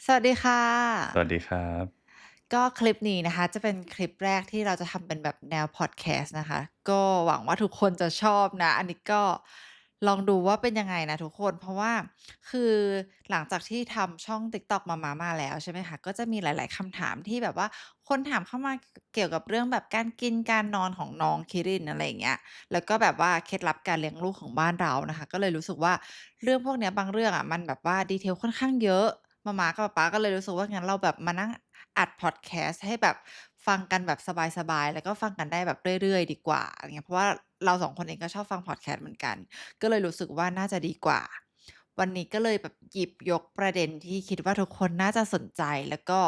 สวัสดีค่ะสวัสดีครับก็คลิปนี้นะคะจะเป็นคลิปแรกที่เราจะทำเป็นแบบแนวพอดแคสต์นะคะก็หวังว่าทุกคนจะชอบนะอันนี้ก็ลองดูว่าเป็นยังไงนะทุกคนเพราะว่าคือหลังจากที่ทำช่อง TikTok มาแล้วใช่ไหมคะก็จะมีหลายๆคำถามที่แบบว่าคนถามเข้ามาเกี่ยวกับเรื่องแบบการกินการนอนของน้องคิรินอะไรอย่างเงี้ยแล้วก็แบบว่าเคล็ดลับการเลี้ยงลูกของบ้านเรานะคะก็เลยรู้สึกว่าเรื่องพวกเนี้ยบางเรื่องอะมันแบบว่า detail ค่อนข้างเยอะ ม้ากับป๊าก็เลยรู้สึกว่างั้นเราแบบมานั่งอัดพอดแคสต์ให้แบบฟังกันแบบสบายๆแล้วก็ฟังกันได้แบบเรื่อยๆดีกว่าอะไรเงี้ยเพราะว่าเรา2คนเองก็ชอบฟังพอดแคสต์เหมือนกันก็เลยรู้สึกว่าน่าจะดีกว่าวันนี้ก็เลยแบบหยิบยกประเด็นที่คิดว่าทุกคนน่าจะสนใจแล้วก็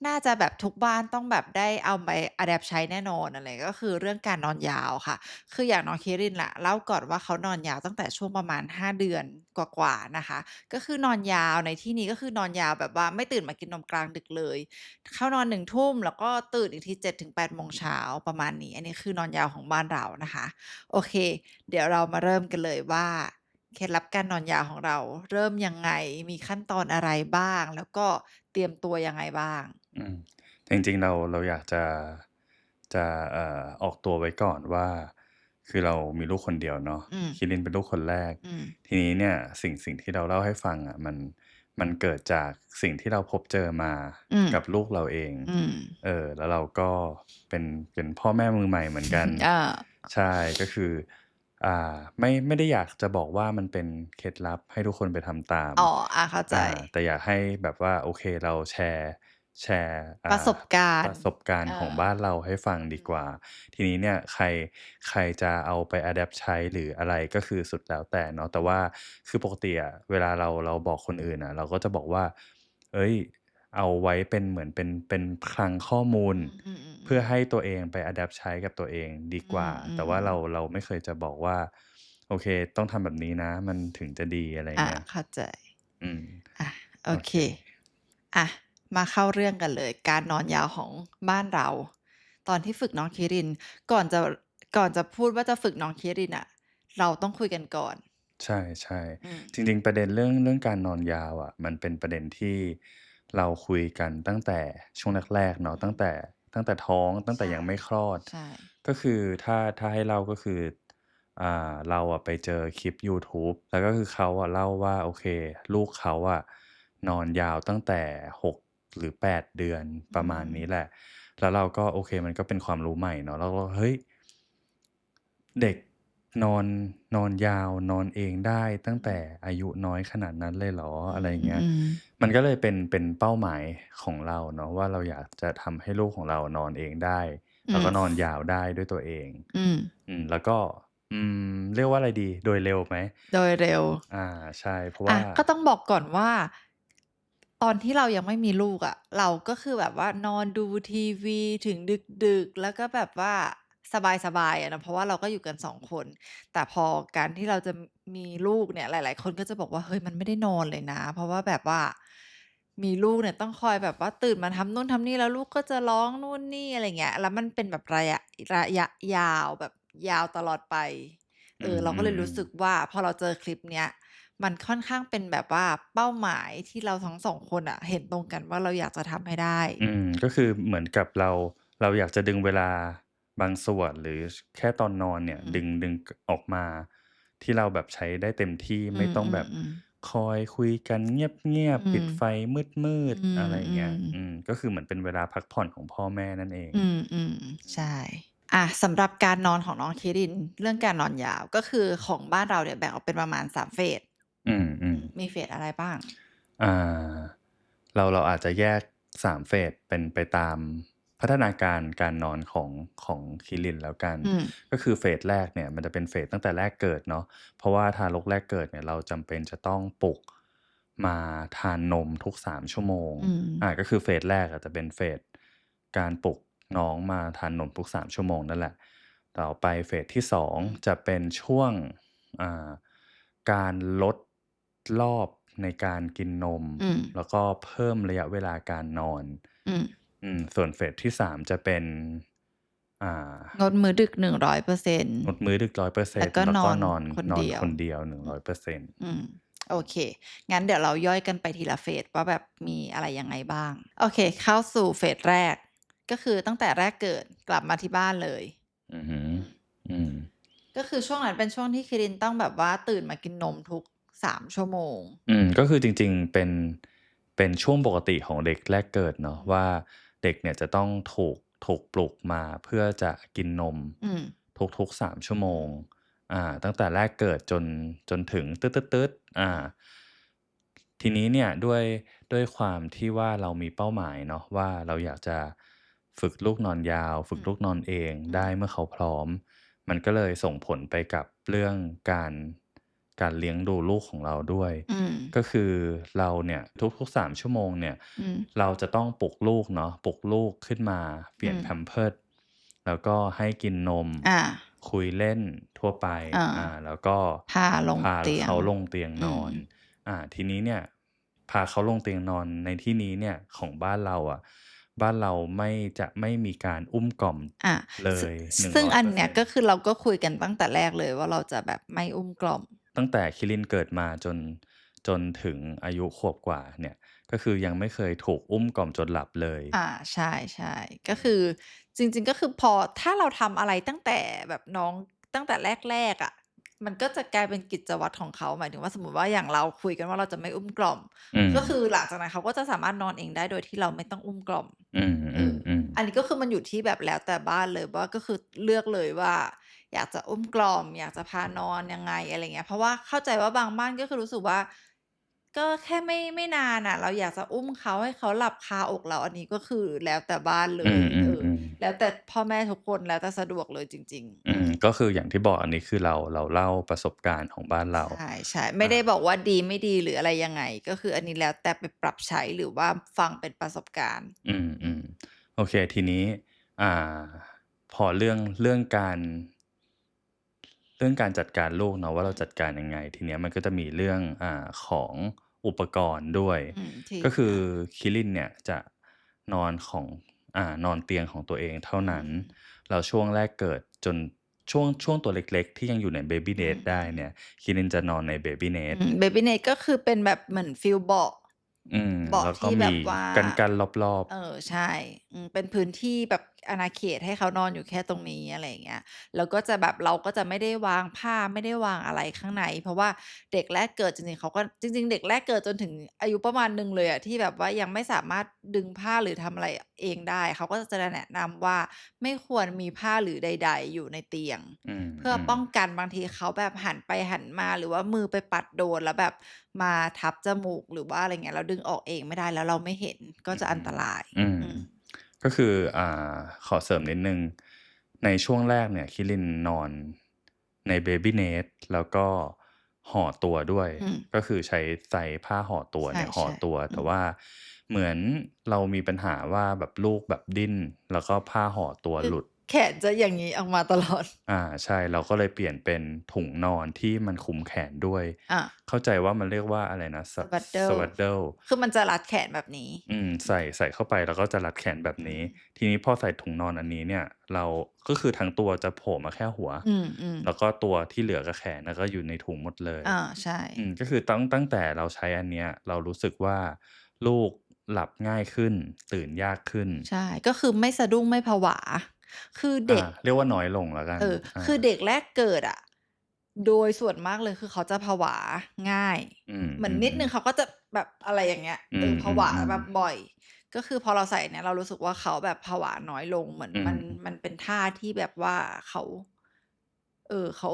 น่าจะแบบทุกบ้านต้องแบบได้เอาไปอะแดปต์ใช้แน่นอนอะไรก็คือเรื่องการนอนยาวค่ะ คืออย่างน้องคิรินน่ะเล่าก่อนว่าเขานอนยาวตั้งแต่ช่วงประมาณ5เดือนกว่าๆนะคะก็คือนอนยาวในที่นี้ก็คือนอนยาวแบบว่าไม่ตื่นมากินนมกลางดึกเลยเข้านอน1ทุ่มแล้วก็ตื่นอีกที7-8โมงเช้าประมาณนี้อันนี้คือนอนยาวของบ้านเรานะคะโอเคเดี๋ยวเรามาเริ่มกันเลยว่าเคล็ดลับการนอนยาวของเราเริ่มยังไงมีขั้นตอนอะไรบ้างแล้วก็เตรียมตัวยังไงบ้างอืมจริงๆเราอยากจะออกตัวไว้ก่อนว่าคือเรามีลูกคนเดียวเนาะอืมคิรินเป็นลูกคนแรกอืมทีนี้เนี่ยสิ่งที่เราเล่าให้ฟังอะมันเกิดจากสิ่งที่เราพบเจอมาอืมกับลูกเราเองอืม แล้วเราก็เป็นพ่อแม่มือใหม่เหมือนกัน อาใช่ก็คือไม่ได้อยากจะบอกว่ามันเป็นเคล็ดลับให้ทุกคนไปทำตามอ๋อเข้าใจ แต่อยากให้แบบว่าโอเคเราแชร์ประสบการณ์ประสบการเอณ์ของอบ้านเราให้ฟังอืมดีกว่าทีนี้เนี่ยใครจะเอาไปอะแดปต์ใช้หรืออะไรก็คือสุดแล้วแต่เนาะแต่ว่าคือปกติอะเวลาเราบอกคนอื่นอะเราก็จะบอกว่าเฮ้ยเอาไว้เป็นเหมือนเป็นคลังข้อมูล อืเพื่อมๆๆๆให้ตัวเองไปอะแดปต์ใช้กับตัวเองดีอืกว่าแต่ว่ามเราไม่เคยจะบอกว่าโอเคต้องทำแบบนี้นะมันถึงจะดีอะไรอาเงี้ยเข้าใจอืมอาโอเคโอเคอะมาเข้าเรื่องกันเลยการนอนยาวของบ้านเราตอนที่ฝึกน้องคิรินก่อนจะก่อนจะพูดว่าจะฝึกน้องคิรินอะเราต้องคุยกันก่อนใช่อืมๆจริงๆประเด็นเรื่องการนอนยาวอะมันเป็นประเด็นที่เราคุยกันตั้งแต่ช่วงแรกๆเนาะอืมตั้งแต่ท้องตั้งแต่ใช่ยังไม่คลอดใช่ก็คือถ้าให้เล่าก็คือเราอะไปเจอคลิปยูทูบแล้วก็คือเขาอะเล่าว่าโอเคลูกเขาอะนอนยาวตั้งแต่6หรือ8เดือนอืประมาณมนี้แหละแล้วเราก็โอเคมันก็เป็นความรู้ใหม่เนาะเราก็เฮ้ย เด็กนอนนอนยาวนอนเองได้ตั้งแต่อืมอายุน้อยขนาดนั้นเลยเหรออือะไรอย่างเงี้ยมๆมันก็เลยเป็นเป้าหมายของเราเนาะว่าเราอยากจะทำให้ลูกของเรานอนเองได้อืมแล้วก็นอนยาวได้ด้วยตัวเองอืมแล้วก็เรียกว่าอะไรดีโดยเร็วไหมโดยเร็ว อาใช่เพราะอะว่าก็ต้องบอกก่อนว่าตอนที่เรายังไม่มีลูกอะเราก็คือแบบว่านอนดูทีวีถึงดึกๆแล้วก็แบบว่าสบายๆอะเนาะเพราะว่าเราก็อยู่กัน2คนแต่พอการที่เราจะมีลูกเนี่ยหลายๆคนก็จะบอกว่าเฮ้ยมันไม่ได้นอนเลยนะเพราะว่าแบบว่ามีลูกเนี่ยต้องคอยแบบว่าตื่นมาทำนู่นทำนี่แล้วลูกก็จะร้องนู่นนี่อะไรอย่างเงี้ยแล้วมันเป็นแบบระยะยาวแบบยาวตลอดไปอืเราก็เลยรู้มๆๆ สึกว่าพอเราเจอคลิปเนี้ย มันค่อนข้างเป็นแบบว่าเป้าหมายที่เราทั้ง2คนอะเห็นตรงกันว่าเราอยากจะทำให้ได้ก็คือเหมือนกับเราอยากจะดึงเวลาบางส่วนหรือแค่ตอนนอนเนี่ยอืมดึงออกมาที่เราแบบใช้ได้เต็มที่อืไม่ต้องแบบมๆๆคอยคุยกันเงียบอืมๆปิดไฟมือืดๆอะไรอย่างเงี้ยมก็คือเหมือนเป็นเวลาพักผ่อนของพ่อแม่นั่นเองอืมใช่สำหรับการนอนของน้องคิรินเรื่องการนอนยาวก็คือของบ้านเราเนี่ยแบ่งออกเป็นประมาณ3เฟสอืมมีเฟสอะไรบ้างอ่าเราอาจจะแยก3เฟสเป็นไปตามพัฒนาการการนอนของคิรินแล้วกันอืมก็คือเฟสแรกเนี่ยมันจะเป็นเฟสตั้งแต่แรกเกิดเนาะเพราะว่าทารกแรกเกิดเนี่ยเราจำเป็นจะต้องปลุกมาทานนมทุก3ชั่วโมงอืมก็คือเฟสแรกอะจะเป็นเฟสการปลุกน้องมาทานนมทุก3ชั่วโมงนั่นแหละต่อไปเฟสที่2อืมจะเป็นช่วงอ่า การลดรอบในการกินนมอืมแล้วก็เพิ่มระยะเวลาการนอนอืมส่วนเฟสที่3จะเป็นอ่างดมื้อดึก100%งดมื้อดึกแล้ว100%ก็นอนแล้วก็นอนคนเดียวคนเดียว100%อืม โอเค งั้นเดี๋ยวเราย่อยกันไปทีละเฟสว่าแบบมีอะไรยังไงบ้าง โอเค เข้าสู่เฟสแรก ก็คือตั้งแต่แรกเกิดกลับมาที่บ้านเลย อือฮึ อืม อืม ก็คือช่วงนั้นเป็นช่วงที่คิรินต้องแบบว่าตื่นมากินนมทุก 3 ชั่วโมง ก็คือจริงๆ เป็นช่วงปกติของเด็กแรกเกิดเนาะว่าเด็กเนี่ยจะต้องถูกปลุกมาเพื่อจะกินนม อืม ทุกๆ 3 ชั่วโมง ตั้งแต่แรกเกิดจนถึงตึ๊ดๆทีนี้เนี่ยด้วยความที่ว่าเรามีเป้าหมายเนาะว่าเราอยากจะฝึกลูกนอนยาว ฝึกลูกนอนเองได้เมื่อเขาพร้อม มันก็เลยส่งผลไปกับเรื่องการเลี้ยงดูลูกของเราด้วย อืม ก็คือเราเนี่ยทุกๆ 3 ชั่วโมงเนี่ย อืม เราจะต้องปลุกลูกเนาะ ปลุกลูกขึ้นมาเปลี่ยน อืม Pampers แล้วก็ให้กินนม อา คุยเล่นทั่วไป อา แล้วก็ พาลงเตียง เขาลงเตียงนอน ทีนี้เนี่ย พาเขาลงเตียงนอนในที่นี้เนี่ยของบ้านเราอะ บ้านเราจะไม่มีการอุ้มกล่อม อา เล ซึ่ ย ซึ่งอันเนี้ย ก็ 100% คือเราก็คุยกันตั้งแต่แรกเลยว่าเราจะแบบไม่อุ้มกล่อม ตั้งแต่คิรินเกิดมาจนถึงอายุขวบกว่าเนี่ย ก็คือยังไม่เคยถูกอุ้มกล่อมจนหลับเลย ใช่ ๆ ก็คือจริง ๆ ก็คือถ้าเราทำอะไรตั้งแต่แบบน้องตั้งแต่แรก ๆ อะ มันก็จะกลายเป็นกิจวัตรของเขา หมายถึงว่าสมมุติว่าอย่างเราคุยกันว่าเราจะไม่อุ้มกล่อม อืม ก็คือหลังจากนั้นเขาก็จะสามารถนอนเองได้โดยที่เราไม่ต้องอุ้มกล่อม อืม อันนี้ก็คือมันอยู่ที่แบบแล้วแต่บ้านเลยว่าก็คือเลือกเลยว่าอยากจะอุ้มกล่อม อยากจะพานอนยังไงอะไรเงี้ย เพราะว่าเข้าใจว่าบางบ้านก็คือรู้สึกว่า ก็แค่ไม่นานอะเราอยากจะอุ้มเขาให้เขาหลับคาอกเรา อันนี้ก็คือแล้วแต่บ้านเล อื ย ม ๆ ๆ แล้วแต่พ่อแม่ทุกคนแล้วแต่สะดวกเลยจริง ๆ ก็คืออย่างที่บอกอันนี้คือเราเล่าประสบการณ์ของบ้านเรา ใช่ ๆ ไม่ได้บอกว่าดีไม่ดีหรืออะไรยังไง ก็คืออันนี้แล้วแต่ไปปรับใช้หรือว่าฟังเป็นประสบการณ์ โอเค ทีนี้ พอเรื่องการจัดการลูกเนาะว่าเราจัดการยังไง ทีเนี้ยมันก็จะมีเรื่องของอุปกรณ์ด้วย ที่ ก็คือคิรินเนี่ยจะนอนนอนเตียงของตัวเองเท่านั้น แล้วช่วงแรกเกิดจนช่วงตัวเล็กๆ ที่ยังอยู่ใน Baby Nest ได้เนี่ย คิรินจะนอนใน Baby Nest Baby Nest ก็คือเป็นแบบเหมือนฟีลเบาะ เบาะ แล้วก็ ที่แบ มี บว่า กั้นรอบ ใช่ เป็นพื้นที่แบบอาณาเขตให้เขานอนอยู่แค่ตรงนี้ อะไรอย่างเงี้ย แล้วก็จะแบบเราก็จะไม่ได้วางผ้า ไม่ได้วางอะไรข้างใน เพราะว่าเด็กแรกเกิดจริงๆ เด็กแรกเกิดจนถึงอายุประมาณหนึ่งเลยอะที่แบบว่ายังไม่สามารถดึงผ้าหรือทำอะไรเองได้ เขาก็จะแนะนำว่าไม่ควรมีผ้าหรือใด ๆ อยู่ในเตียง เพื่อป้องกันบางทีเขาแบบหันไปหันมา หรือว่ามือไปปัดโดนแล้วแบบมาทับจมูกหรือว่าอะไรเงี้ย แล้วดึงออกเองไม่ได้แล้วเราไม่เห็นก็จะอันตราย ก็คือขอเสริมนิดหนึ่ง ในช่วงแรกเนี่ยคิรินนอนใน Baby Nest แล้วก็ห่อตัวด้วย ก็คือใช้ไซร์ผ้าห่อตัวเนี่ย ใช่ ห่อตัว แต่ว่าเหมือนเรามีปัญหาว่าแบบลูกแบบดิ้น แล้วก็ผ้าห่อตัวหลุด แขนจะอย่างงี้ออกมาตลอด ใช่ เราก็เลยเปลี่ยนเป็นถุงนอนที่มันคลุมแขนด้วย เข้าใจว่ามันเรียกว่าอะไรนะ Swaddle คือมันจะรัดแขนแบบนี้ ใส่เข้าไปแล้วก็จะรัดแขนแบบนี้ ทีนี้พอใส่ถุงนอนอันนี้เนี่ย เราก็คือทั้งตัวจะโผล่มาแค่หัว แล้วก็ตัวที่เหลือกับแขนน่ะก็อยู่ในถุงหมดเลย ใช่ ก็คือตั้งแต่เราใช้อันเนี้ย เรารู้สึกว่าลูกหลับง่ายขึ้น ตื่นยากขึ้น ใช่ ก็คือไม่สะดุ้งไม่ผวา คือเด็ก เรียกว่าน้อยลงแล้วกัน คือเด็กแรกเกิดอะ โดยส่วนมากเลยคือเขาจะผวาง่าย เหมือนนิดหนึ่งเขาก็จะแบบอะไรอย่างเงี้ย ผวาแบบบ่อย ก็คือพอเราใส่เนี่ยเรารู้สึกว่าเขาแบบผวาน้อยลง เหมือนมันเป็นท่าที่แบบว่าเขา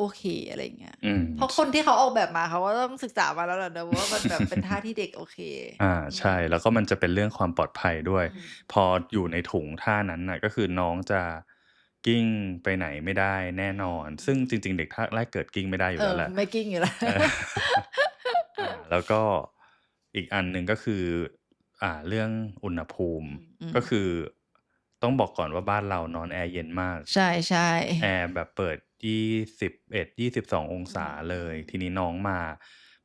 โอเค อะไรอย่างเงี้ย เพราะคนที่เขาออกแบบมาเขาก็ต้องศึกษามาแล้วแหละเนาะว่ามันแบบเป็นท่าที่เด็กโอเค ใช่ แล้วก็มันจะเป็นเรื่องความปลอดภัยด้วย พออยู่ในถุงท่านั้นน่ะ ก็คือน้องจะกิ้งไปไหนไม่ได้แน่นอน ซึ่งจริงๆ เด็กท่าแรกเกิดกิ้งไม่ได้อยู่แล้วแหละ ไม่กิ้งอยู่แล้ว แล้วก็อีกอันหนึ่งก็คือ เรื่องอุณหภูมิ ก็คือต้องบอกก่อนว่าบ้านเรานอนแอร์เย็นมาก ใช่ ๆ แอร์แบบเปิด 21-22 องศาเลย ทีนี้น้องมา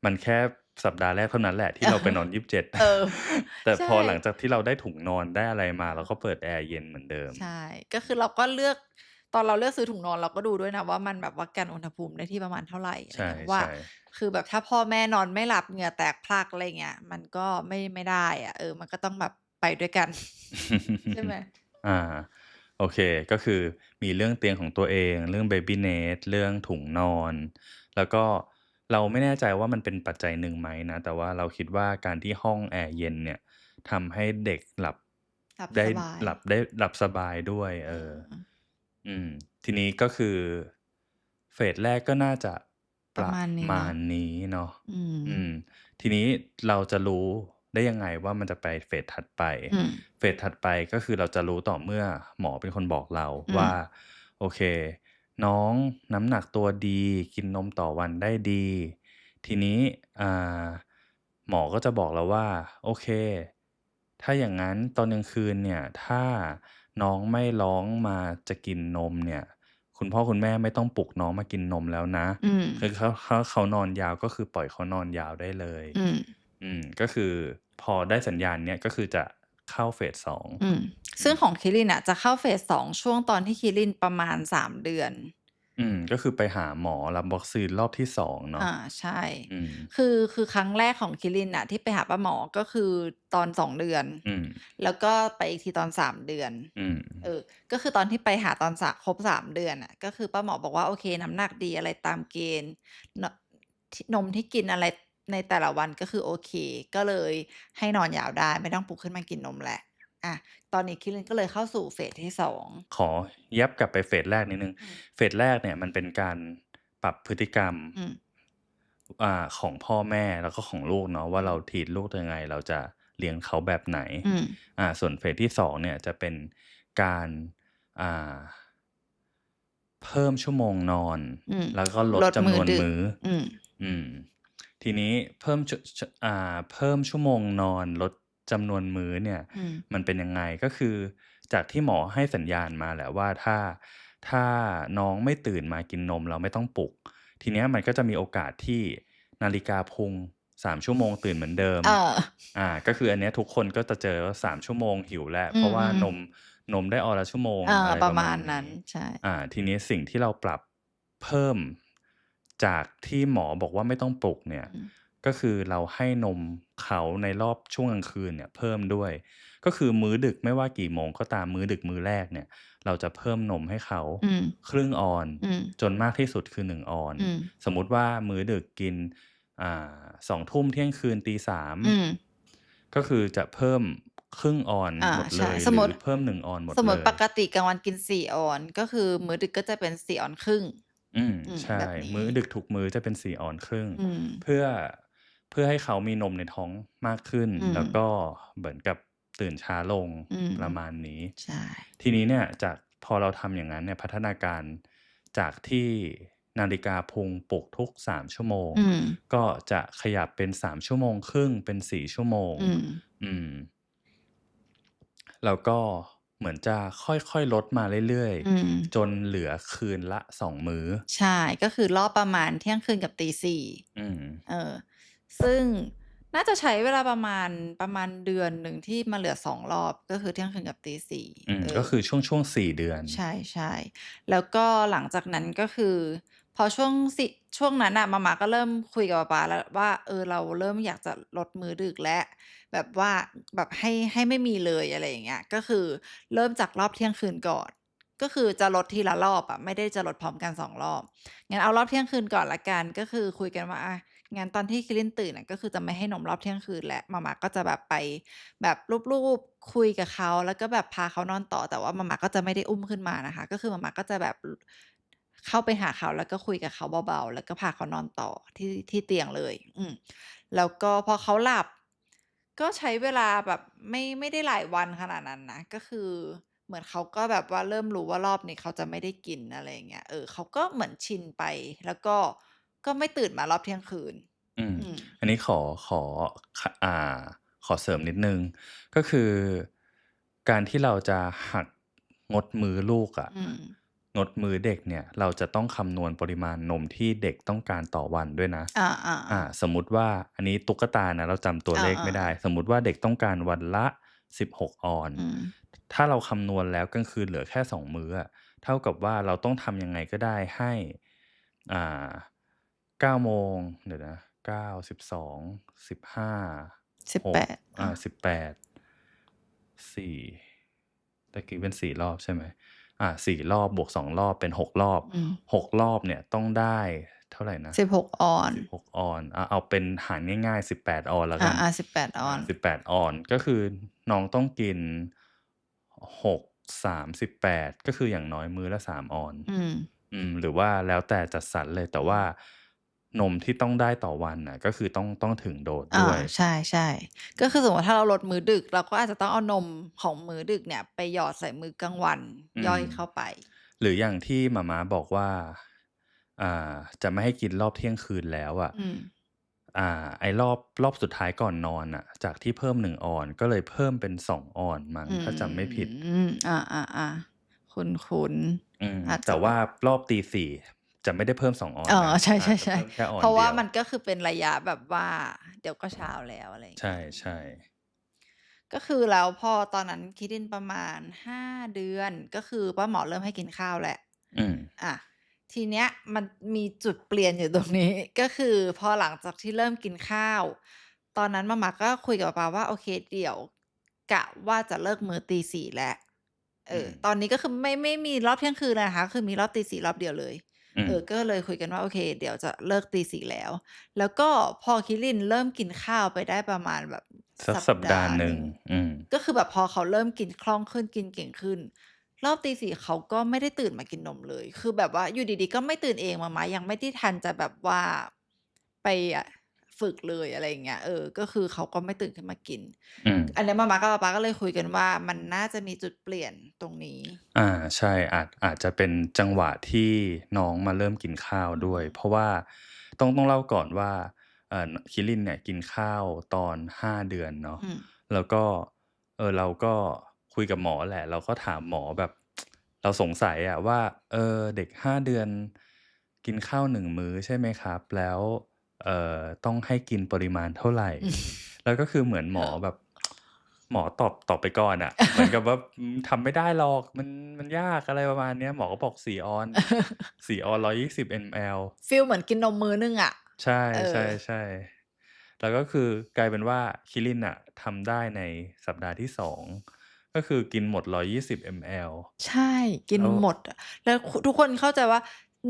มันแค่สัปดาห์แรกเท่านั้นแหละที่เราไปนอน 27 แต่พอหลังจากที่เราได้ถุงนอนได้อะไรมา เราก็เปิดแอร์เย็นเหมือนเดิม ใช่ ก็คือเราก็เลือก ตอนเราเลือกซื้อถุงนอนเราก็ดูด้วยนะว่ามันแบบว่ากันอุณหภูมิได้ที่ประมาณเท่าไร ใช่ เพราะว่า คือแบบถ้าพ่อแม่นอนไม่หลับเหงื่อแตกพรากอะไรเงี้ยมันก็ไม่ได้อะมันก็ต้องแบบไปด้วยกันใช่ไหม อาโอเคก็คือมีเรื่องเตียงของตัวเองเรื่อง Baby Net เรื่องถุงนอนแล้วก็เราไม่แน่ใจว่ามันเป็นปัจจัยหนึ่งไหมนะแต่ว่าเราคิดว่าการที่ห้องแอร์เย็นเนี่ยทำให้เด็กหลับหลับได้สบายหลับสบายด้วยเอออืมทีนี้ก็คือเฟสแรกก็น่าจะประประมาณนี้มาเนาะณนี้เนาะอืมอืมทีนี้เราจะรู้ได้ยังไงว่ามันจะไปเฟสถัดไปอืมเฟสถัดไปก็คือเราจะรู้ต่อเมื่อหมอเป็นคนบอกเราอืมว่าโอเคน้องน้ำหนักตัวดีกินนมต่อวันได้ดีทีนี้อ่าหมอก็จะบอกเราว่าโอเคถ้าอย่างงั้นตอนกลางคืนเนี่ยถ้าน้องไม่ร้องมาจะกินนมเนี่ยคุณพ่อคุณแม่ไม่ต้องปลุกน้องมากินนมแล้วนะอืมคือเขานอนยาวก็คือปล่อยเขานอนยาวได้เลยอืมก็คือพอได้สัญญาณเนี้ยก็คือจะเข้าเฟส2อืมอืมซึ่งของคิรินน่ะจะเข้าเฟส2ช่วงตอนที่คิรินประมาณ3เดือน ก็คือไปหาหมอรับวัคซีนรอบที่2เนาะใช่อืมคือครั้งแรกของคิรินน่ะที่ไปหาป้าหมอก็คือตอน2เดือนอืมแล้วก็ไปอีกทีตอน3เดือนอืมเออก็คือตอนที่ไปหาตอนครบ3เดือนน่ะก็คือป้าหมอบอกว่าโอเคน้ำหนักดีอะไรตามเกณฑ์นนมที่กินอะไรในแต่ละวันก็คือโอเคก็เลยให้นอนยาวได้ไม่ต้องปลุกขึ้นมากินนมแล้วอาตอนนี้คิรินก็เลยเข้าสู่เฟสที่2ขอแย็บกลับไปเฟสแรกนิดหนึ่งอืมเฟสแรกเนี่ยมันเป็นการปรับพฤติกรรมอืมของพ่อแม่แล้วก็ของลูกเนาะว่าอืมเรา treat ลูกยังไงเราจะเลี้ยงเขาแบบไหนอืมส่วนเฟสที่2เนี่ยจะเป็นการอ่าเพิ่มชั่วโมงนอนอืมแล้วก็ลลดจำดมื้อดึกนวนมื้ออืมอืมทีนี้เพิ่มเพิ่มชั่วโมงนอนลดจำนวนมื้อเนี่ยอืมมันเป็นยังไงก็คือจากที่หมอให้สัญญาณมาแหละว่าถ้าน้องไม่ตื่นมากินนมเราไม่ต้องปลุกทีเนี้ยมันก็จะมีโอกาสที่นาฬิกาพุง3ชั่วโมงตื่นเหมือนเดิมเออ ก็คืออันเนี้ยทุกคนก็จะเจอว่า3ชั่วโมงหิวแล้วอืเพราะว่ามนมได้ออละชั่วโมงอะไรประประมาณนี้ มาณนั้นใช่ทีนี้สิ่งที่เราปรับเพิ่มจากที่หมอบอกว่าไม่ต้องปลุกเนี่ยอืมก็คือเราให้นมเขาในรอบช่วงกลางคืนเนี่ยเพิ่มด้วยก็คือมื้อดึกไม่ว่ากี่โมงก็ตามมื้อดึกมื้อแรกเนี่ยเราจะเพิ่มนมให้เขาอืมครึ่งออนอืมจนมากที่สุดคือ1ออนอืมสมมุติว่ามื้อดึกกิน2ทุ่มเที่ยงคืนตี3อืมก็คือจะเพิ่มครึ่งออนหมดเลใช่ยหรือเพิ่ม1ออนหมดเลย สมมุติปกติกลางวันกิน4ออนก็คือมื้อดึกก็จะเป็น4ออนครึ่งใช่แบบนี้มื้อดึกทุกมื้อจะเป็น4ออนครึ่งอืมเพื่อเพื่อให้เขามีนมในท้องมากขึ้นอืมแล้วก็เหมือนกับตื่นช้าลงอืมประมาณนี้ใช่ทีนี้เนี่ยจากพอเราทำอย่างนั้นเนี่ยพัฒนาการจากที่นาฬิกาพุงปลุกทุก3ชั่วโมงอืมก็จะขยับเป็น3ชั่วโมงครึ่งเป็น4ชั่วโมงอืมอืมแล้วก็เหมือนจะค่อยๆลดมาเรื่อยอืมๆจนเหลือคืนละ2มื้อใช่ก็คือรอบประมาณเที่ยงคืนกับตี4อืม เออซึ่งน่าจะใช้เวลาประมาณเดือนหนึ่งที่มาเหลือ2รอบก็คือเที่ยงคืนกับตี4ก็คือช่วง4เดือนใช่ๆแล้วก็หลังจากนั้นก็คือพอช่วงนั้นน่ะมาม่าก็เริ่มคุยกับป๊าป๊าแล้วว่าเราเริ่มอยากจะลดมื้อดึกแล้วแบบว่าแบบให้ไม่มีเลยอะไรอย่างเงี้ยก็คือเริ่มจากรอบเที่ยงคืนก่อนก็คือจะลดทีละรอบอะไม่ได้จะลดพร้อมกัน2รอบงั้นเอารอบเที่ยงคืนก่อนแล้วกันก็คือคุยกันว่างั้นตอนที่คิรินตื่นอะก็คือจะไม่ให้นมรอบเที่ยงคืนแล้วมาม่าก็จะแบบไปแบบลูบๆคุยกับเขาแล้วก็แบบพาเขานอนต่อแต่ว่ามาม่าก็จะไม่ได้อุ้มขึ้นมานะคะก็คือมาม่าก็จะแบบเข้าไปหาเขาแล้วก็คุยกับเขาเบาๆแล้วก็พาเขานอนต่อที่เตียงเลยแล้วก็พอเขาหลับก็ใช้เวลาแบบไม่ได้หลายวันขนาดนั้นนะก็คือเหมือนเขาก็แบบว่าเริ่มรู้ว่ารอบนี้เขาจะไม่ได้กินอะไรอย่างเงี้ยเขาก็เหมือนชินไปแล้วก็ไม่ตื่นมารอบเที่ยงคืนอืมอืมอันนี้ขอขขอเสริมนิดหนึ่งก็คือการที่เราจะหักงดมื้อลูกอะอืมงดมื้อเด็กเนี่ยเราจะต้องคำนวณปริมาณนมที่เด็กต้องการต่อวันด้วยนะอาๆๆสมมุติว่าอันนี้ตุ๊กตานะเราจำตัวเลขไม่ได้อาๆๆสมมุติว่าเด็กต้องการวันละ16ออนอืมถ้าเราคำนวณแล้วกลางคืนเหลือแค่2มื้ออะเท่ากับว่าเราต้องทำยังไงก็ได้ให้อ่า 9โมงเดี๋ยวนะ9 12 15 6 1818 4ตะกี้เป็น4รอบใช่ไหม4รอบบวก2รอบเป็น6รอบอืม6รอบเนี่ยต้องได้เท่าไรนะ16 ออน16ออนเอาเป็นหารง่ายๆ18ออนแล้วกัน18 ออน18ออนก็คือน้องต้องกิน6 3 18ก็คืออย่างน้อยมื้อละ3ออนอืมหรือว่าแล้วแต่จัดสรรเลยแต่ว่านมที่ต้องได้ต่อวันน่ะก็คือต้องถึงโดสด้วย ใช่ๆก็คือสมมุติถ้าเราลดมื้อดึกเราก็อาจจะต้องเอานมของมื้อดึกเนี่ยไปหยอดใส่มื้อกลางวันย่อยเข้าไปหรืออย่างที่หม่าม้าบอกว่าจะไม่ให้กินรอบเที่ยงคืนแล้วอะอืมไอ้รอบสุดท้ายก่อนนอนน่ะจากที่เพิ่ม1ออนก็เลยเพิ่มเป็น2ออนมั้งถ้าจำไม่ผิดอาๆๆคุ้นๆอาจจะแต่ว่ารอบตี4จะไม่ได้เพิ่ม2ออนนะใช่จะเพิ่มแค่อๆๆอนเพราะว่าเดียวมันก็คือเป็นระยะแบบว่าเดี๋ยวก็เช้าแล้วอะไรอย่างใเงี้ยช่ๆก็คือแล้วพอตอนนั้นคิดดินประมาณ5เดือนก็คือป้าหมอเริ่มให้กินข้าวแล้วอืมอาทีเนี้ยมันมีจุดเปลี่ยนอยู่ตรงนี้ก็คือพอหลังจากที่เริ่มกินข้าวตอนนั้นม่าก็คุยกับป๊าว่าโอเคเดี๋ยวกะว่าจะเลิกมื้อตี4แล้วตอนนี้ก็คือไม่มีรอบเที่ยงคืนเลยนะคะคือมีรอบตี4รอบเดียวเลยก็เลยคุยกันว่าโอเคเดี๋ยวจะเลิกตี4แล้วแล้วก็พอคิรินเริ่มกินข้าวไปได้ประมาณแบบสักสัปสัปดาดาห์หนึ่งห์หนึ่งอืมก็คือแบบพอเขาเริ่มกินคล่องขึ้นกินเก่งขึ้นรอบตี4เขาก็ไม่ได้ตื่นมากินนมเลยคือแบบว่าอยู่ดีๆก็ไม่ตื่นเองมายังไม่ได้ทันจะแบบว่าไปฝึกเลยอะไรอย่างเงี้ยก็คือเขาก็ไม่ตื่นขึ้นมากินอืม อันเนี้ยม่ากับป๊าก็เลยคุยกันว่ามันน่าจะมีจุดเปลี่ยนตรงนี้ใช่อาจจะเป็นจังหวะที่น้องมาเริ่มกินข้าวด้วยเพราะว่าต้องเล่าก่อนว่าคิรินเนี่ยกินข้าวตอน5เดือนเนาะอืมแล้วก็เราก็คุยกับหมอแหละเราก็ถามหมอแบบเราสงสัยอะว่าเด็ก5เดือนกินข้าว1มื้อใช่ไหมครับแล้วต้องให้กินปริมาณเท่าไร อืม แล้วก็คือเหมือนหมอแบบหมอตอบไปก่อนอะเหมือนกับว่าทำไม่ได้หรอกมันยากอะไรประมาณเนี้ยหมอก็บอก4ออน4ออน120 ml ฟีลเหมือนกินนมมื้อหนึ่งอะใช่เออๆแล้วก็คือกลายเป็นว่าคิรินน่ะทำได้ในสัปดาห์ที่2ก็คือกินหมด120 ml ใช่กินแล้วหมดอะแล้วทุกคนเข้าใจว่า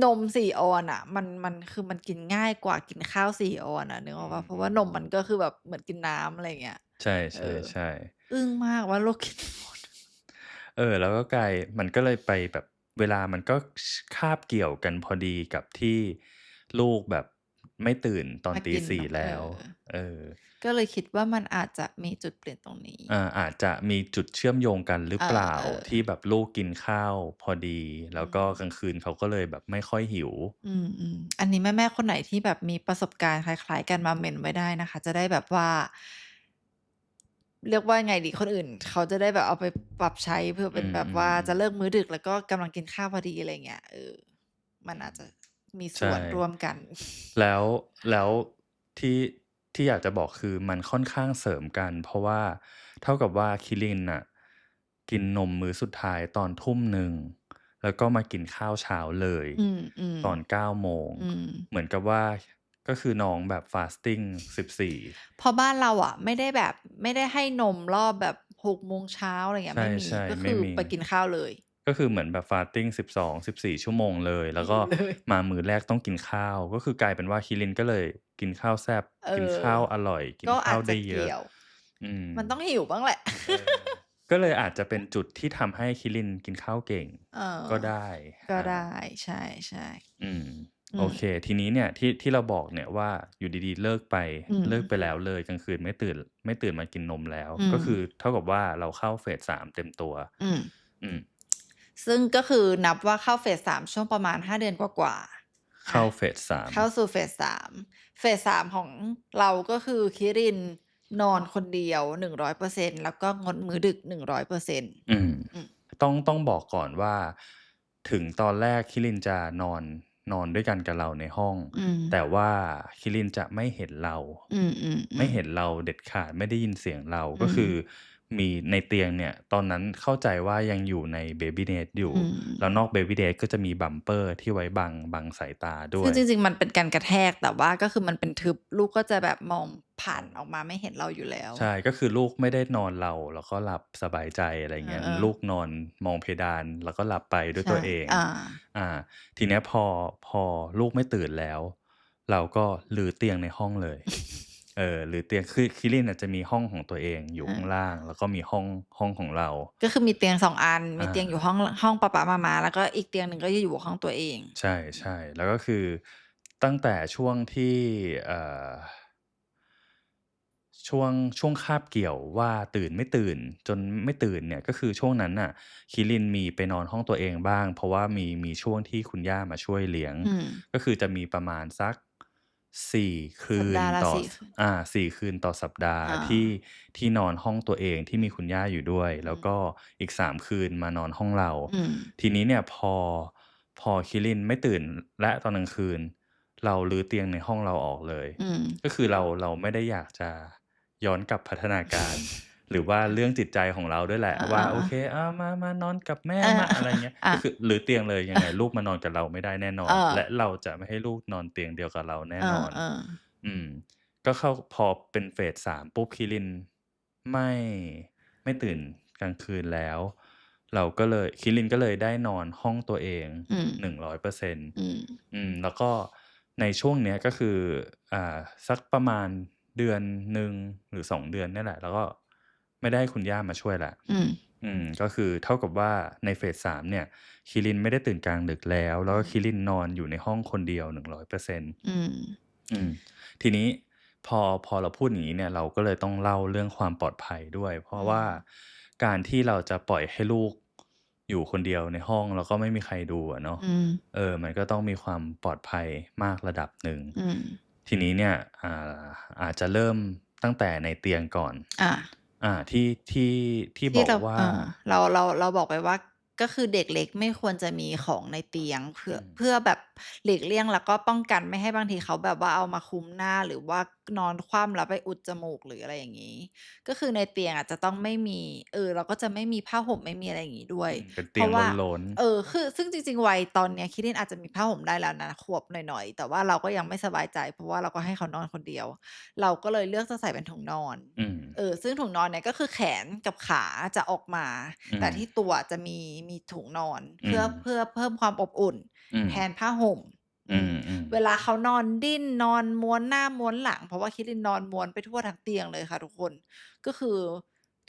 นม4ออนอะมันคือมันกินง่ายกว่ากินข้าว4ออนอะนึกออกเปล่าเพราะว่านมมันก็คือแบบเหมือนกินน้ำอะไรอย่างเงี้ยใเออช่ๆๆ อึ้งมากว่าลูกกินหมดแล้วก็มันก็เลยไปแบบเวลามันก็คาบเกี่ยวกันพอดีกับที่ลูกแบบไม่ตื่นตอนมาตี4กินนมแล้วเออก็เลยคิดว่ามันอาจจะมีจุดเปลี่ยนตรงนี้อาจจะมีจุดเชื่อมโยงกันหรือเอเปล่าอที่แบบลูกกินข้าวพอดีๆแล้วก็กลางคืนเขาก็เลยแบบไม่ค่อยหิวอืมอันนี้แม่ๆคนไหนที่แบบมีประสบการณ์คล้ายๆกันมาเมนต์ไว้ได้นะคะจะได้แบบว่า เรียกว่าไงดีคนอื่นเขาจะได้แบบเอาไปปรับใช้เพื่ออืเป็นแบบว่าจะเลิกมๆๆมื้อดึกแล้วก็กำลังกินข้าวพอดีอะไรเงี้ยมันอาจจะมีใช่ ส่วนร่วมกัน แล้วแล้วที่ที่อยากจะบอกคือมันค่อนข้างเสริมกันเพราะว่าเท่ากับว่าคิรินน่ะกินนมมื้อสุดท้ายตอนทุ่มหนึ่งแล้วก็มากินข้าวเช้าเลยอืมตอน9โมงอืมเหมือนกับว่าก็คือน้องแบบฟาสติง14เพราะบ้านเราอะไม่ได้แบบไม่ได้ให้นมรอบแบบ6โมงเช้าอะไรเงี้ใยไม่มีช่ก็ๆไม่มีคือไปกินข้าวเลยก็คือเหมือนแบบฟาสติง12-14ชั่วโมงเลยแล้วก็หิวเลยมามื้อแรกต้องกินข้าวก็คือกลายเป็นว่าคิรินก็เลยกินข้าวแซ่บเอกินอข้าวอร่อยกินข้าวก็อาจจะได้เยอะเกี่ยวอืม มันต้องหิวบ้างแหละ เออก็เลยอาจจะเป็นจุดที่ทำให้คิรินกินข้าวเก่งเออก็ได้ก็อาได้ใช่อืมๆอืมโอเคทีนี้เนี่ยที่เราบอกเนี่ยว่าอยู่ดีๆอืมเลิกไปแล้วเลยกลางคืนไม่ตื่นมากินนมแล้วอืมก็คือเท่ากับว่าเราเข้าเฟส3เต็มตัวอืม อืมซึ่งก็คือนับว่าเข้าเฟส3ช่วงประมาณ5เดือนกว่าๆเข้าเฟส3เข้าสู่เฟส3เฟส3ของเราก็คือคิรินนอนคนเดียว100%แล้วก็งดมื้อดึก100%อร์เซ็นต์อืมอืมต้องบอกก่อนว่าถึงตอนแรกคิรินจะนอนด้วยกันกับเราในห้องอืมแต่ว่าคิรินจะไม่เห็นเราอืมไม่เห็นๆๆเราเด็ดขาดไม่ได้ยินเสียงเราอืมก็คือ มีในเตียงเนี่ยตอนนั้นเข้าใจว่ายังอยู่ใน Baby Nest อยู่อืแล้วนอก ม Baby Nest ก็จะมี bumper ที่ไว้บังสายตาด้ซึ่วยงจริงๆมันเป็นการกระแทกแต่ว่าก็คือมันเป็นทึบลูกก็จะแบบมองผ่านออกมาไม่เห็นเราอยู่แล้วใช่ก็คือลูกไม่ได้นอนเราแล้วก็หลับสบายใจอะไรเเงี้ยออลูกนอนมองเพดานแล้วก็หลับไปด้วยๆใช่ตัวเองอาอาทีเนี้ยพอลูกไม่ตื่นแล้วเราก็รื้อเตียงในห้องเลยรื้อเตียงคือคิรินน่ะจะมีห้องของตัวเองอยู่อาข้างล่างแล้วก็มีห้องของเราก็คือมีเตียง2อันมีอา เตียงอยู่ห้องป๊าๆม้าๆแล้วก็อีกเตียงหนึ่งก็จะอยู่ห้องตัวเองใช่ๆแล้วก็คือตั้งแต่ช่วงที่เอ่อช่วงคาบเกี่ยวว่าตื่นไม่ตื่นจนไม่ตื่นเนี่ยก็คือช่วงนั้นน่ะคิรินมีไปนอนห้องตัวเองบ้างเพราะว่ามีช่วงที่คุณย่ามาช่วยเลี้ยงอืมก็คือจะมีประมาณสัก4สัคืปดาห์ละนต่อ4คืน4คืนต่อสัปดาห์อาที่นอนห้องตัวเองที่มีคุณย่าอยู่ด้วยอืมแล้วก็อีก3คืนมานอนห้องเราอืมทีนี้เนี่ยพอคิรินไม่ตื่นแล้วตอนกลางคืนเรารื้อเตียงในห้องเราออกเลยอืมก็คือเราไม่ได้อยากจะย้อนกลับพัฒนาการหรือว่าเรื่องจิตใจของเราด้วยแหละอาว่าโอเคๆๆมานอนกับแม่เออมาอะไรเงี้ยอาก็คือรื้อเตียงเลยยังไงลูกมานอนกับเราไม่ได้แน่นอเอนอและเราจะไม่ให้ลูกนอนเตียงเดียวกับเราแน่เอนอนอๆอืมก็เข้าพอเป็นเฟส3ปุ๊บคิรินไม่ไม่ตื่นกลางคืนแล้วเราก็เลยคิรินก็เลยได้นอนห้องตัวเองอืม100%อืมแล้วก็ในช่วงเนี้ยก็คืออ่าสักประมาณเดือนหนึ่งหรือ2เดือนเนี่ยแหละแล้วก็ไม่ได้ให้คุณย่ามาช่วยแล้วอืมก็คือเท่ากับว่าในเฟส3เนี่ยคิรินไม่ได้ตื่นกลางดึกแล้วแล้วก็คิรินนอนอยู่ในห้องคนเดียว100%อืมอืมทีนี้พอเราพูดอย่างงี้เนี่ยเราก็เลยต้องเล่าเรื่องความปลอดภัยด้วยเพอืราะว่ามการที่เราจะปล่อยให้ลูกอยู่คนเดียวในห้องแล้วก็ไม่มีใครดูอะเนาะอืมมันก็ต้องมีความปลอดภัยมากระดับหนึ่งอืมทีนี้เนี่ยอาจจะเริ่มตั้งแต่ในเตียงก่อนอา ที่บที่เราอกว่าเราบอกไปว่าก็คือเด็กเล็กไม่ควรจะมีของในเตียงเพื่อแบบหลีกเลี่ยงแล้วก็ป้องกันไม่ให้บางทีเขาแบบว่าเอามาคลุมหน้าหรือว่านอนคว่ำแล้วไปอุดจมูกหรืออะไรอย่างงี้ก็คือในเตียงอะจะต้องไม่มีเราก็จะไม่มีผ้าห่มไม่มีอะไรอย่างงี้ด้วยเป็นเตียงเพราะว่าล้นๆคือซึ่งจริงๆวัยตอนเนี้ยคิดว่าอาจจะมีผ้าห่มได้แล้วนะขวบหน่อยๆแต่ว่าเราก็ยังไม่สบายใจเพราะว่าเราก็ให้เขานอนคนเดียวเราก็เลยเลือกจะใส่เป็นถุงนอน อืมซึ่งถุงนอนเนี่ยก็คือแขนกับขาจะออกมาอืมแต่ที่ตัวจะมีถุงนอนอืมเพื่อเพิ่มความอบอุ่นอืมแทนผ้าห่มอือืมมเวลาเขานอนดิ้นนอนม้วนหน้าม้วนหลังเพราะว่าคิรินนอนม้วนไปทั่วทั้งเตียงเลยค่ะทุกคนก็คือ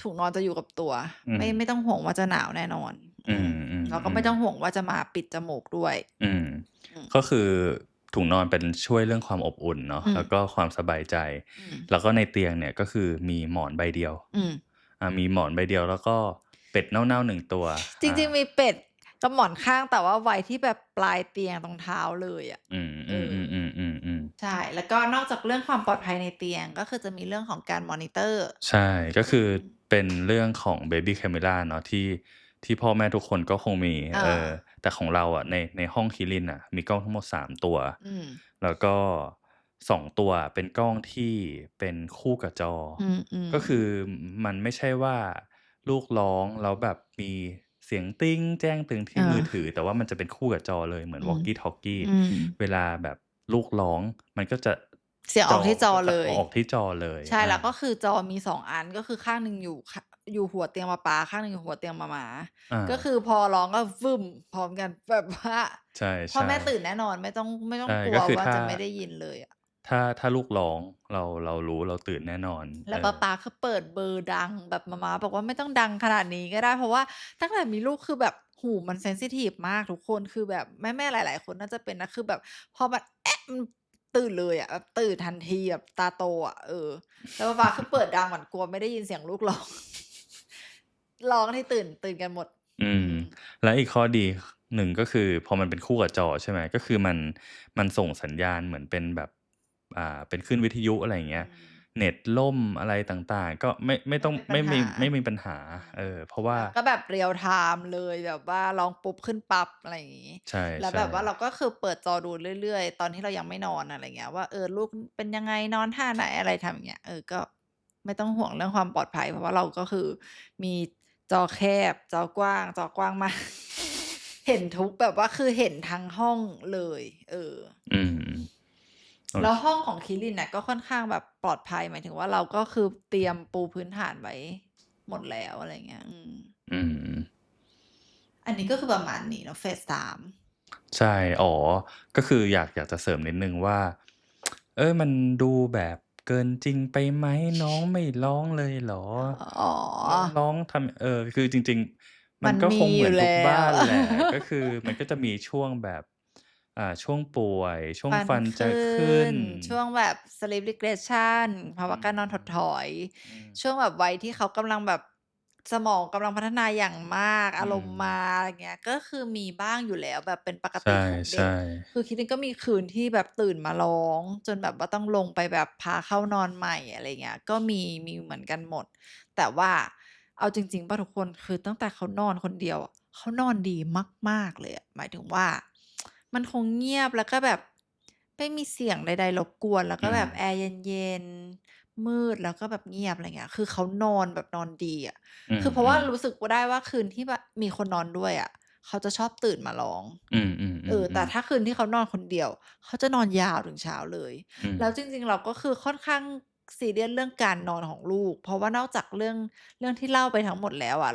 ถุงนอนจะอยู่กับตัวอืมไม่ต้องห่วงว่าจะหนาวแน่นอนอืมแล้วก็อืมไม่ต้องห่วงว่าจะมาปิดจมูกด้วยอืมอืมก็คือถุงนอนเป็นช่วยเรื่องความอบอุ่นเนาะอืมแล้วก็ความสบายใจอืมแล้วก็ในเตียงเนี่ยก็คือมีหมอนใบเดียวอืม มีหมอนใบเดียวแล้วก็เป็ดเน่าๆ1ตัวจริงๆมีเป็ดกับหมอนข้างแต่ว่าไว้ที่แบบปลายเตียงตรงเท้าเลยอะอืเออมๆๆๆๆใช่แล้วก็นอกจากเรื่องความปลอดภัยในเตียงก็คือจะมีเรื่องของการมอนิเตอร์ใช่ก็คืออืมเป็นเรื่องของ Baby Camera เนาะที่พ่อแม่ทุกคนก็คงมีอาแต่ของเราอะในห้องคิรินน่ะมีกล้องทั้งหมด3ตัวอืมแล้วก็2ตัวเป็นกล้องที่เป็นคู่กับจออืมก็คือมันไม่ใช่ว่าลูกร้องแล้วแบบมีเสียงติ๊งแจ้งเตือนๆอาที่มือถือแต่ว่ามันจะเป็นคู่กับจอเลยเหมือน อืม walkie-talkie อืมเวลาแบบลูกร้องมันก็จะจอเสียงออกที่จอก็จะเลยออกที่จอเลยใช่แล้วก็คือจอมี2อันก็คือข้างหนึ่งอยู่หัวเตียงป๊าๆข้างหนึ่งอยู่หัวเตียงหมาอาๆก็คือพอร้องก็ฟึ่มพร้อมกันแบบว่าใช่พ่อแม่ตื่นๆแน่นอนไม่ต้องใช่กลัวว่าก็คือถ้าจะไม่ได้ยินเลยอะ ถ้าลูกร้องเรารู้เราตื่นแน่นอนแล้วป๊าคือเปิดเบอร์ดังแบบหม่าบอกว่าไม่ต้องดังขนาดนี้ก็ได้เพราะว่าตั้งแต่มีลูกคือแบบหูมันเซนซิทิฟมากทุกคนคือแบบแม่ๆหลายๆคนน่าจะเป็นนะคือแบบพอมันมันตื่นเลยอะแบบตื่นทันทีแบบตาโตอะแล้วป๊าคือเปิดดังเหมือนกลัวไม่ได้ยินเสียงลูกร้องร้องให้ตื่นกันหมดอืมอืมแล้วอีกข้อดีหนึ่งก็คือพอมันเป็นคู่กับจอใช่ไหมก็คือมันส่งสัญญาณเหมือนเป็นแบบเป็นคลื่นวิทยุอะไรอย่างเงี้ยอืมเน็ตล่มอะไรต่างๆก็ไม่ไม่ต้องเป็นปัญหาไม่มีปัญหาอืมเพราะว่าแล้วก็แบบ real time เลยแบบว่าร้องปุ๊บขึ้นปั๊บอะไรอย่างงี้ใช่แล้วแบบว่าเราๆก็คือเปิดจอดูเรื่อยๆตอนที่เรายังไม่นอนอะไรเงี้ยว่าลูกเป็นยังไงนอนท่าไหนอะไรทำอย่างเงี้ยก็ ไม่ต้องห่วงเรื่องความปลอดภัย เพราะว่าเราก็คือมีจอแคบ จอกว้าง จอกว้าง มาก เห็นทุกแบบว่าคือเห็นทั้งห้องเลย อืม โอแล้วเค ห้องของคิรินน่ะก็ค่อนข้างแบบปลอดภัย หมายถึงว่าเราก็คือเตรียมปูพื้นฐานไว้หมดแล้ว อะไรอย่างเงี้ย อืม อันนี้ก็คือประมาณนี้เนาะ เฟส 3 ใช่ อ๋อ ก็คืออยากจะเสริมนิดหนึ่งว่า มันดูแบบเกินจริงไปไหม น้องไม่ร้องเลยเหรอ? อ๋อ น้องร้องทำ คือจริง ๆ มัมัน นก็มีคงเหมือนอยู่แทุกล้ บ้าว นแหละ ก็คือมันก็จะมีช่วงแบบ ช่วงป่วย ช่วงฟันฟันขจะึข้ึ้น น ช่วงแบบ sleep regression ภาวะการนอนถดถอย อืม ช่วงแบบวัยที่เขากำลังแบบสมองกำลังพัฒนาอย่างมาก อือารมณ์มา ม อะไรเงี้ย ก็คือมีบ้างอยู่แล้วแบบเป็นปกใชติของเด็ก ่ ๆ คือคิรินก็มีคืนที่แบบตื่นมาร้อง จนแบบว่าต้องลงไปแบบพาเข้านอนใหม่ อะไรเงี้ย ก็มีเหมือนกันหมด แต่ว่าเอาจริง ๆ เปล่าทุกคน คือตั้งแต่เขานอนคนเดียวอะ เขานอนดีมาก ๆ เลยอะ หมายถึงว่า มันคงเงียบแล้วก็แบบไม่มีเสียงใด ๆ รบกวน แล้วอืก็แบบแอม ร์เย็น ๆ มืด แล้วก็แบบเงียบ อะไรเงี้ย คือเขานอนแบบนอนดีอะ อืคือเพราะว่าม ๆ รู้สึกว่าได้ว่าคืนที่แบบมีคนนอนด้วยอะ เขาจะชอบตื่นมาร้อง อืแต่ม ๆ ๆ ๆ ถ้าคืนที่เขานอนคนเดียว เขาจะนอนยาวถึงเช้าเลย อืม แล้วจริง ๆ เราก็คือค่อนข้างซีเรียสเรื่องการนอนของลูก เพราะว่านอกจากเรื่องที่เล่าไปทั้งหมดแล้วอะ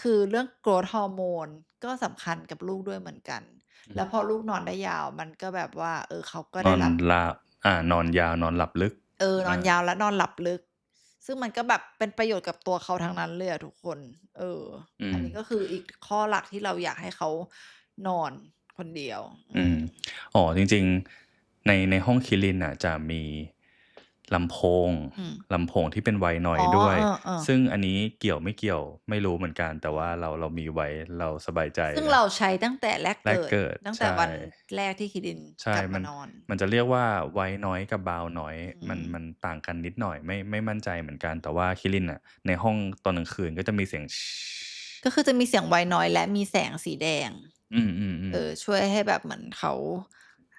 คือเรื่อง growth hormone ก็สำคัญกับลูกด้วยเหมือนกัน อืม แล้วพอลูกนอนได้ยาวมันก็แบบว่า เขาก็นอนได้รับ ลาบ นอนยาว นอนหลับลึก นออนา ยาวและนอนหลับลึก ซึ่งมันก็แบบเป็นประโยชน์กับตัวเขาทั้งนั้นเลยอะทุกคน อืม อันนี้ก็คืออีกข้อหลักที่เราอยากให้เขานอนคนเดียว อืม อ๋อ จริง ๆ ในห้องคิรินน่ะจะมีลำโพง อืม ลำโพงที่เป็น white อ๋อ noise ด้วย ๆ ซึ่งอันนี้เกี่ยวไม่เกี่ยวไม่รู้เหมือนกัน แต่ว่าเรามีไว้ เราสบายใจซึ่งแลเ้ว ราใช้ตั้งแต่แรกแรเกกิด เกิด ตั้งใแตช่่ วันแรกที่คิรินใช่ กลับมมัาน นอน มันจะเรียกว่า white noise กับ brown noise อืมันม ต่างกันนิดหน่อย ไม่มั่นใจเหมือนกัน แต่ว่าคิรินน่ะในห้องตอนกลางคืนก็จะมีเสียง ก็คือจะมีเสียง white noise และมีแสงสีแดง อืม ๆ ๆ ช่วยให้แบบเหมือนเขา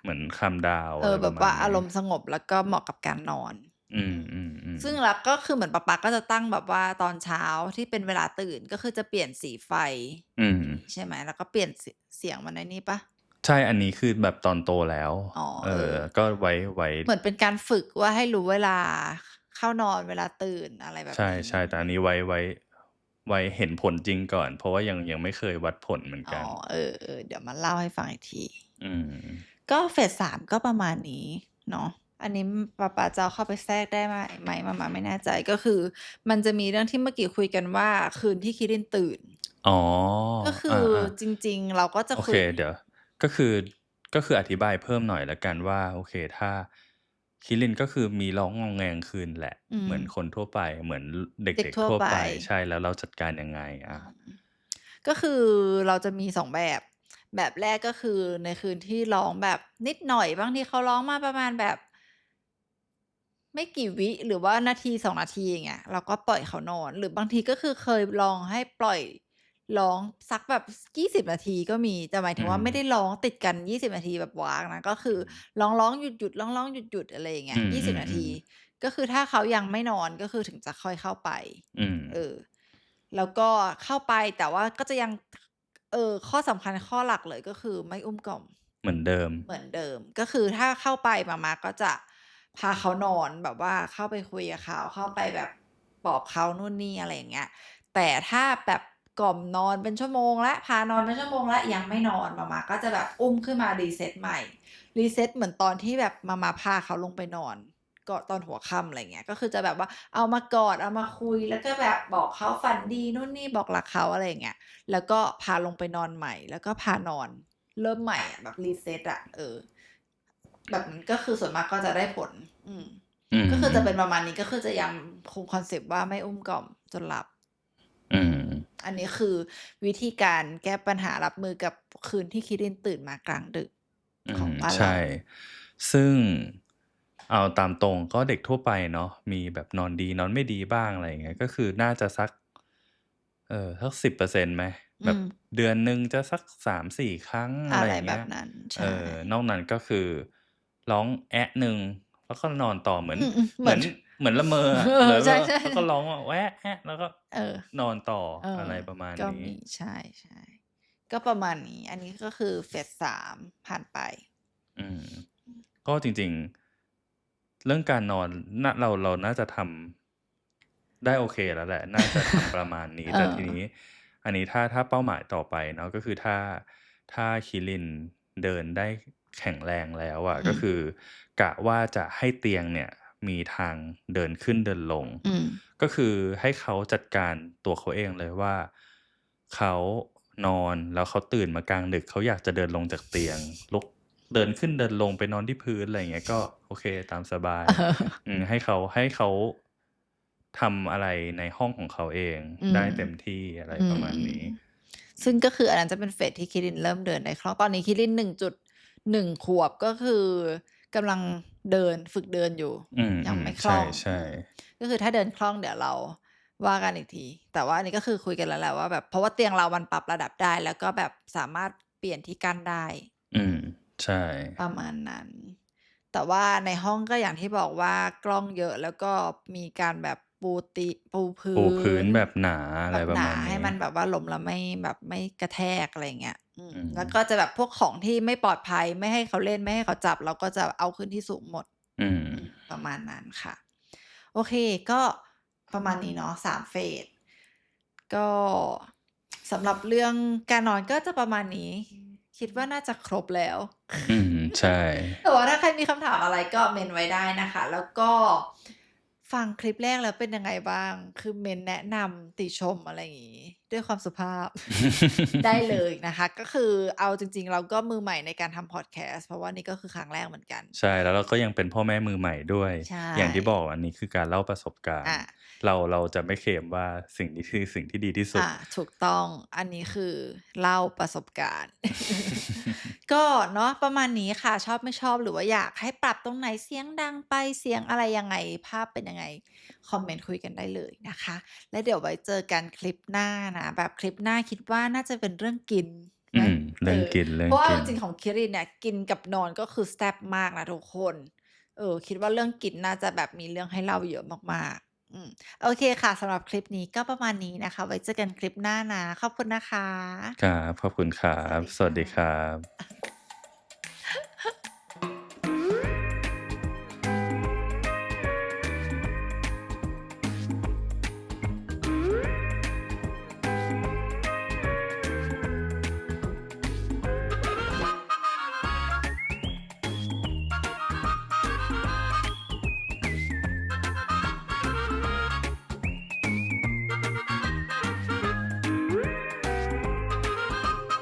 เหมือน calm down อะไรแปบระมบวา่ณานอาี้ รมณ์สงบแล้วก็เหมาะกับการนอน อืม ซึ่งๆ ๆ แล้วก็คือเหมือนป๊าป๊าก็จะตั้งแบบว่าตอนเช้าที่เป็นเวลาตื่น ก็คือจะเปลี่ยนสีไฟ อืม อย่างงี้ใช่ไหม แล้วก็เปลี่ยนเสียงมันไอ้นี่เปล่า? ใช่ อันนี้คือแบบตอนโตแล้ว อ๋อ ก็ไว้ เหมือนเป็นการฝึกว่าให้รู้เวลาเข้านอน เวลาตื่น อะไรแบบในี้ ช่ ๆ แต่อันนี้ไว้เห็นผลจริงก่อน เพราะว่ายังไม่เคยวัดผลเหมือนอ๋อ กัน เดี๋ยวมาเล่าให้ฟังอีกที อืม ก็เฟส 3 ก็ประมาณนี้เนาะ อันนี้ป๊าป๊าจะเอาเข้าไปแทรกได้ไหม มาม่าไม่แน่ใจ ก็คือมันจะมีเรื่องที่เมื่อกี้คุยกันว่า คืนที่คิรินตื่น อ๋อ ก็คืออา จริง ๆ เราก็จะๆ โอคเค ุย เดี๋ยว ก็คืออธิบายเพิ่มหน่อยแล้วกันว่า โอเค ถ้าคิรินก็คือมีร้องงอแงกลางคืนแหละ อืเหมือนม คนทั่วไป เหมือนเเด็กด็ก ทั่ๆ ทั่ววไป ไป ใช่ แล้วเราจัดการยังไง? ก็คือเราจะมี 2 แบบ แบบแรกก็คือในคืนที่ร้องแบบนิดหน่อย บางทีเขาร้องมาประมาณแบบ ไม่กี่วิ หรือว่านาที 2 นาที อย่างเงี้ย เราก็ปล่อยเขานอน หรือบางทีก็คือเคยลองให้ปล่อยร้องสักแบบ 20 นาทีก็มี แต่หมายอถึืงว่าไม่ได้ม ร้องติดกัน 20 นาทีแบบว้าวนะ ก็คืออืม ร้อง ๆ หยุด ๆ ร้อง ๆ หยุด ๆ อะไรอย่างเงี้อืย 20 นาที ม ๆ ๆ ก็คือถ้าเขายังไม่นอน ก็คือถึงจะค่อยเข้าไป อืม แล้วก็เข้าไป แต่ว่าก็จะยัง ข้อสำคัญข้อหลักเลยก็คือไม่อุ้มกล่อม เหมือนเดิม เหมือนเดิม ก็คือถ้าเข้าไปมาม่าก็จะพาเขานอนแบบว่าเข้าไปคุยกับเขา เข้าไปแบบปลอบเขานู่นนี่ อะไรอย่างเงี้ย แต่ถ้าแบบกล่อมนอนเป็นชั่วโมงแล้ว พานอนเป็นชั่วโมงแล้ว ยังไม่นอน มาม่าก็จะแบบอุ้มขึ้นมา reset ใหม่ reset เหมือนตอนที่แบบมาม่าพาเขาลงไปนอน ก็ตอนหัวค่ำ อะไรอย่างเงี้ย ก็คือจะแบบว่าเอามากอด เอามาคุย แล้วก็แบบบอกเขาฝันดีนู่นนี่ บอกรักเขา อะไรอย่างเงี้ย แล้วก็พาลงไปนอนใหม่ แล้วก็พานอน เริ่มใหม่อะแบบ reset อะ แบบนั้นก็คือส่วนมากก็จะได้ผล อืก็คือจะเป็นม ประมาณนี้ ก็คือจะยังคงคอนเซปต์ว่าไม่อุ้มกล่อมจนหลับ อืม อันนี้คือวิธีการแก้ปัญหารับมือกับคืนที่คิรินตื่นมากลางดึกของบ้านใชเรา ่ ซึ่งเอาตามตรงก็เด็กทั่วไปเนาะ มีแบบนอนดีนอนไม่ดีบ้าง อะไรอย่างเงี้ย ก็คือน่าจะสัก สัก 10% ไหม แบบอืม เดือนหนึ่งจะสัก 3-4 ครั้ง ออะะไรไรอย่างแเบงี้ย บนั้น ใช่ นอกนั้นก็คือร้องแอ๊ะหนึ่ง แล้วก็นอนต่อ เหมือน อืม ๆ เหเมหมืือน อน เหมือนละเมออะ เอ เหมื อ อน ใช แบบ ่ แล้วก็ร้องว่าแวะแฮะแล้วก็ ๆ เออ นอนต่อ เอ อะไรประมาณ ก็ นี้ มี ใช่ ๆ ก็ประมาณนี้ อันนี้ก็คือเฟส 3 ผ่านไป อืม ก็จริง ๆ เรื่องการนอน เราน่าจะทำได้โอเคแล้วแหละ น่าจะทำประมาณนี้ เออ แต่ทีนี้ อันนี้ถ้าเป้าหมายต่อไปเนาะ ก็คือถ้าคิรินเดินได้แข็งแรงแล้วอะ อื ก็ ม คือกะว่าจะให้เตียงเนี่ยมีทางเดินขึ้นเดินลง อืม ก็คือให้เขาจัดการตัวเขาเองเลยว่า เขานอนแล้วเขาตื่นมากลางดึก เขาอยากจะเดินลงจากเตียง ลุกเดินขึ้นเดินลงไปนอนที่พื้น อะไรอย่างเงี้ย ก็โอเคตามสบาย ให้เขาทำอะไรในห้องของเขาเอง อื ได้ ม เต็มที่ อะไร อื ประมาณนี้ ซึ่งก็คืออันนั้นจะเป็นเฟสที่คิรินเริ่มเดินได้คล่อง ตอนนี้คิริน 1.1 ขวบ ก็คือกำลังฝึกเดินอยู่ อืม ยังไม่ ๆ คล่อง ใช่ ก็คือถ้าเดินคล่องเดี๋ยวเราว่ากันอีกที แต่ว่าอันนี้ก็คือคุยกันแล้วแหละว่าแบบ เพราะว่าเตียงเรามันปรับระดับได้ แล้วก็แบบสามารถเปลี่ยนที่กั้นได้ ๆ อืม ใช่ ประมาณนั้น แต่ว่าในห้องก็อย่างที่บอกว่ากล้องเยอะ แล้วก็มีการแบบปูพื้น ปูพื้นแบบหนา อะ แบ ไร บ ประ หนา มาณนให้ ี้ มันแบบว่าล้มแล้วไม่กระแทก อะไรอย่างเงี้ย อืม แล้วก็จะแบบพวกของที่ไม่ปลอดภัย ไม่ให้เขาเล่น ไม่ให้เขาจับ เราก็จะเอาขึ้นที่สูงหมด อืม ประมาณนั้นค่ะ โอเค ก็ประมาณนี้เนาะ 3 เฟส ก็สำหรับเรื่องการนอนก็จะประมาณนี้ คิดว่าน่าจะครบแล้ว อืม ใช่ แต่ว่าถ้าใครมีคำถามอะไรก็เมนต์ไว้ได้นะคะ แล้วก็ฟังคลิปแรกแล้วเป็นยังไงบ้าง? คือเมนต์แนะนำ ติชม อะไรอย่างงี้ ด้วยความสุภาพ ได้เลยนะคะ ก็คือเอาจริง ๆ เราก็มือใหม่ในการทำพอดแคสต์ เพราะว่านี่ก็คือครั้งแรกเหมือนกัน ใช่ แล้วเราก็ยังเป็นพ่อแม่มือใหม่ด้วย ใช่ อย่างที่บอกอันนี้คือการเล่าประสบการณ์ อา เราจะไม่เคลมว่าสิ่งนี้คือสิ่งที่ดีที่สุด ถูกต้อง อันนี้คือเล่าประสบการณ์ ก็เนาะประมาณนี้ค่ะ ชอบไม่ชอบ หรือว่าอยากให้ปรับตรงไหน เสียงดังไป เสียงอะไรยังไง ภาพเป็นยังไง คอมเมนต์คุยกันได้เลยนะคะ แล้วเดี๋ยวไว้เจอกันคลิปหน้านะ แบบคลิปหน้าคิดว่าน่าจะเป็นเรื่องกินไหม? เรื่องกิน เพราะว่าเอาจริง ๆ ของคิรินเนี่ย กินกับนอนก็คือแซ่บมากนะทุกคน คิดว่าเรื่องกินน่าจะแบบมีเรื่องให้เล่าเยอะมาก ๆ โอเคค่ะ สำหรับคลิปนี้ก็ประมาณนี้นะคะ ไว้เจอกันคลิปหน้านะ ขอบคุณนะคะ ครับ ขอบคุณครั สวั บ สดี สวัสดี คค่รัะ บ